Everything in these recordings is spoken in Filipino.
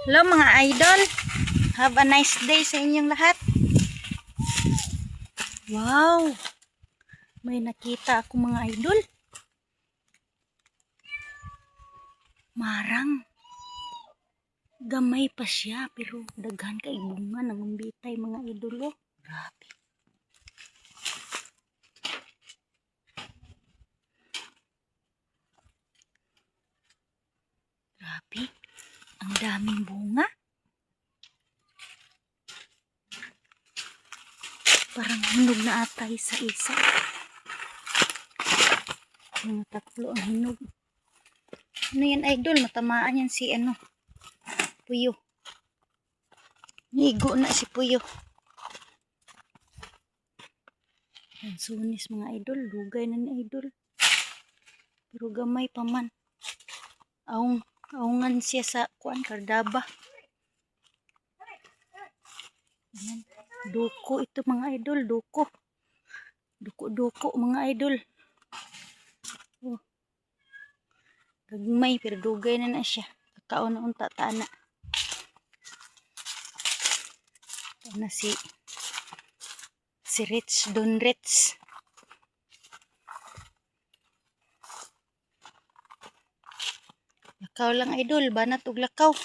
Hello mga idol. Have a nice day sa inyong lahat. Wow. May nakita ako mga idol. Marang. Gamay pa siya pero daghan kay bunga nangumbitay mga idol. Oh. Grabe. Grabe. Ang daming bunga. Parang hinog na ata isa-isa. Mga tatlo ang hinog. Ano yan idol? Matamaan yan si Puyo. Nigo na si Puyo. Yan sunis mga idol. Lugay na ni idol. Pero gamay pa man. Aungan siya sa kardaba. Yan. Duko ito mga idol. Duko mga idol. Oh. Gagmay pero dugay na siya. Kakao na unta tana. Ito na si Rich Don Rich. Lakaw lang idol. Banat og lakaw.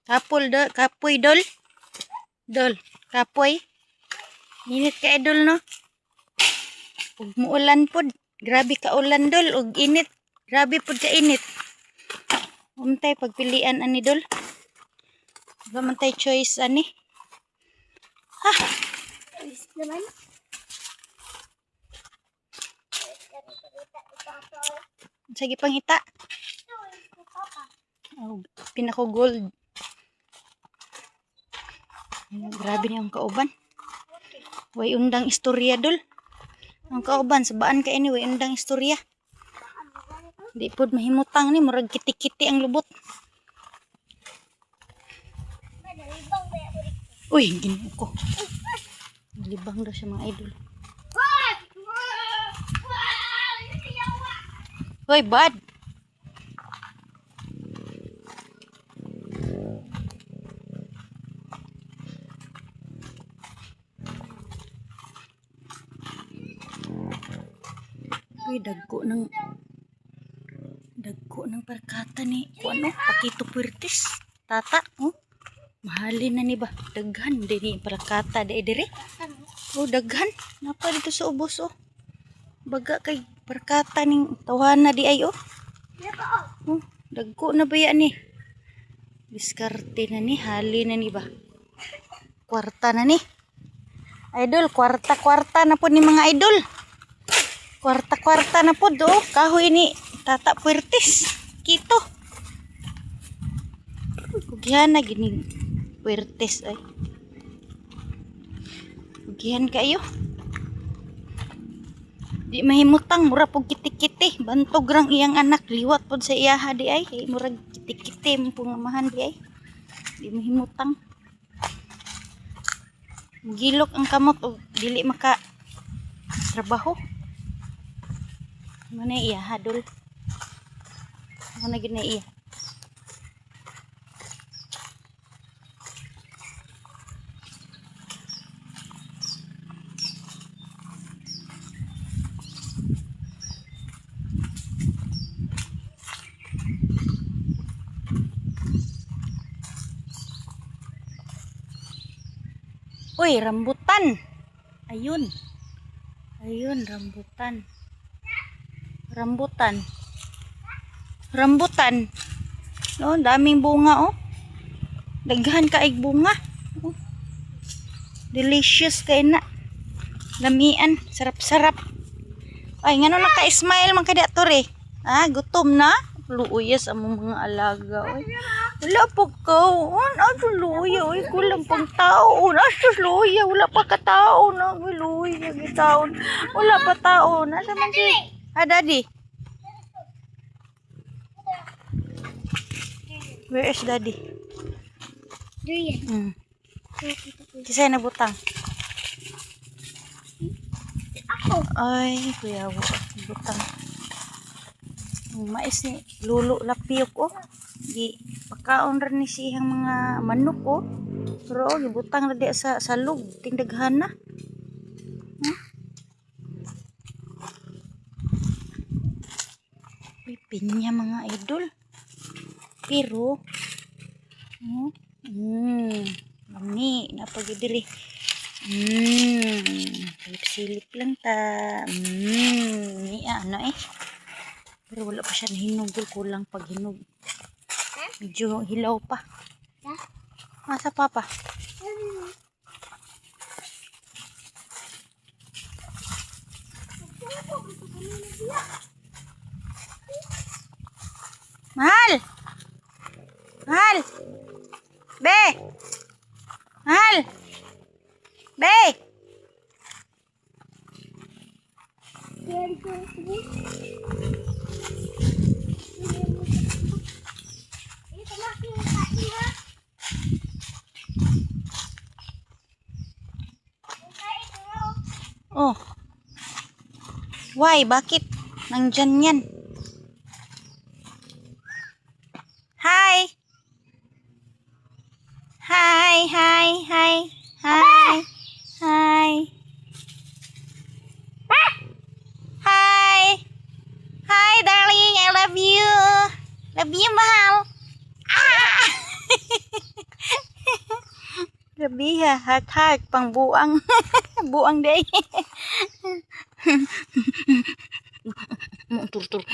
Kapoy dol. Dol, kapoy. Init ka idol no. Ug muulan pod. Grabe ka ulan dol ug init. Grabe pod ka init. Untay pagpilian ani dol. Gamantay choice ani. Ha. Choice naman. Sige pangita. Oh, pinako gold. Grabe niya ang kauban. Way undang istorya dol. Ang kauban sabaan ka ini way undang istorya. Di pod mahimutang ni murag kiti-kiti ang lubot. Uy, ginoo ko. Libang daw siya mga idol. Hoy, bad. Uy, dagko ng perkata ni Pakito Puertes. Tata, oh. Mahalin na ni ba? Daghan din ni perkata dire. Oh, daghan. Napa dito sa ubos oh. Baga kay perkata ning tawana di ay oh. Oh, dagko na ba yan ni? Diskarte na ni, halin na ni ba? Kwarta na ni. Idol, kwarta na po ni mga idol. Kwarta na po do. Kahoy ni Tata Puertes. Kito. Kugihan na gini Puertes ay. Kugihan kayo. Di mahimutang mura po kiti-kiti. Bantog rang iyang anak. Liwat po sa iyaha di ay. Mura kiti-kiti mo pangamahan di ay. Di mahimutang. Gilok ang kamot o dili maka trabaho. Mana iya hadol. Mana gina iya. Uy, rambutan. Ayun. Ayun, rambutan. Rambutan. No, daming bunga oh. Daghan kaig bunga. Oh. Delicious kay na. Lamian, sarap-sarap. Ay, ngano naka-smile man kada tore. Ah, gutom na. Luuyas among mga alaga oy. Wala pa ko. Ano luya oy, kulang pang tao. Asus luya, wala pa ka tao na. Luya gitaon. Wala pa tao. Nasa man si daddy? Where is daddy? Kisay na butang. Ay, kuya butang. Mais ni lulo lapiyok oh. Di Pagkaon rin ni siyang mga manok oh. Pero gibutang na di sa salog, tindaghan na. Pinya mga idol. Pero mami napagidiri. Silip-silip lang ta. Ni ano eh. Pero wala pa siya nahinugol, kulang pag hinog. Medyo hilaw pa. Masa papa? Mahal! Mahal! Be! Mahal! Be! Oh. Why? Bakit? Nandyan yan. Hi! Hi! Hi! Hi! Hi! Hi! Hi! Hi, darling! I love you! Love you, mahal! Ah! Gabi ha, hag-hag, pang buang. Buang day. Among turtur,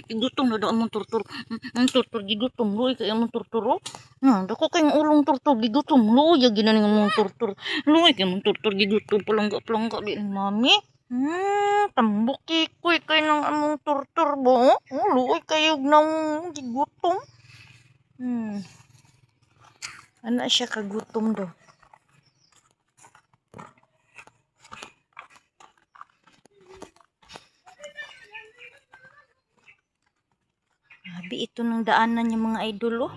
gigutom na daw among turtur. Among turtur, gigutom, luoy kay among turtur. Dako kay ulong turtur, gigutom, luoy ginaning among turtur. Luoy kay among turtur, gigutom, palangga di ni mami. Tambok ikoy kay nang among turtur bo. Luoy kayo nang gigutom. Ana siya kagutom daw. Grabe ito ng daanan niya mga idol oh.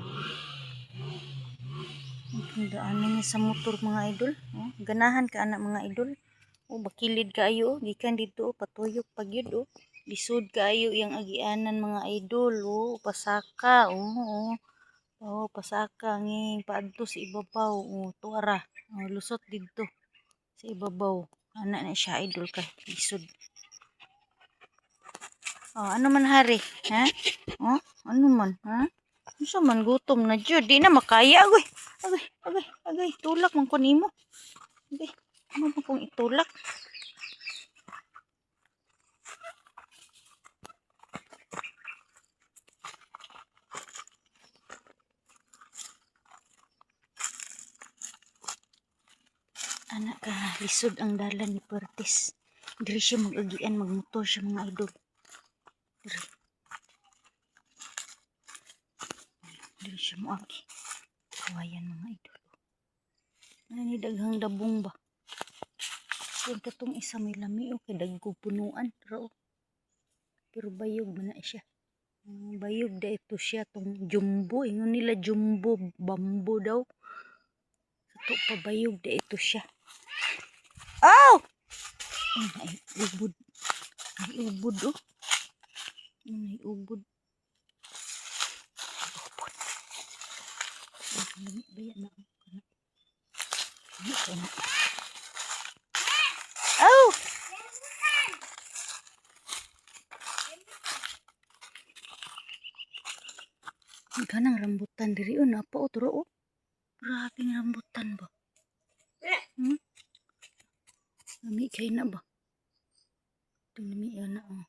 Ang daanan niya sa motor mga idol. Oh, ganahan ka anak mga idol. Oh, bakilid kaayo oh. Gikan dito oh, patuyok pagyud oh. Lisod kaayo yang agianan mga idol oh. Pasaka oh. Oh, pasaka nging paadto sa ibabaw. Oh, tuara. Oh, lusot dito sa ibabaw. Anak na siya idol ka. Lisod. Oh, ano man hari? Ha? Oh, ano man? Ha? Ano man gutom na jud? Di na makaya agoy. Agay. Tulak man ko nimo. Agay. Ano man kong itulak? Anak ka, lisod ang dalan ni Pertis. Diri siya mag-agian, magmotor siya mga idol. Diri siya mo-agi. Kawayan mga idol. Ano ni daghang dabong ba? Yung katong isa may lami o kay dagko punuan. Pero bayog man na siya. Bayog da ito siya tong jumbo. Ingon nila jumbo bambo daw. Ito pa bayog da ito siya. Oh! Ay ubod. Ay ubod oh. Ay ubod. Lami baya na ako. Oh! Ganang rambutan diri oh, napa o turo oh. Grabing rambutan ba? Lami kay na ba? Ito lami na oh.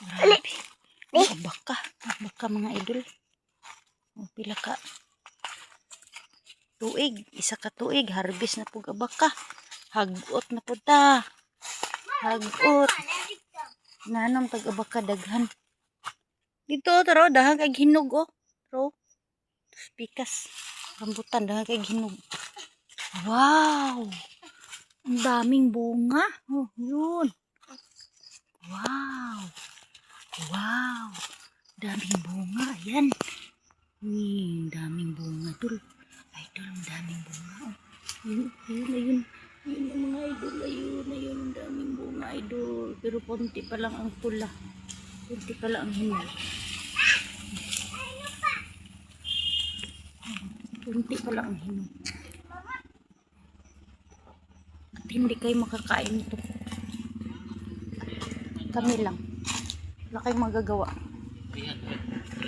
Grabe. Baka mga idol. Oh, pila ka tuig, isa ka tuig, harvest na pug abaka. Hagot na pud ta. Hagot. Nanom tag abaka daghan. Dito taro dahang kay hinog oh. Taro. Pikas. Rambutan dahang kay hinog. Wow. Ang daming bunga. Oh, yun. Wow. Daming bunga. Ayan. Daming bunga. Idol, ang daming bunga. Oh. Ayun. Ayun ang mga idol. Ayun. Ang daming bunga, idol. Pero konti pa lang ang pula. Konti pa lang ang hinog. Kunti pa lang ang hinog. At hindi kayo makakain ito. Kami lang. Wala kayong magagawa.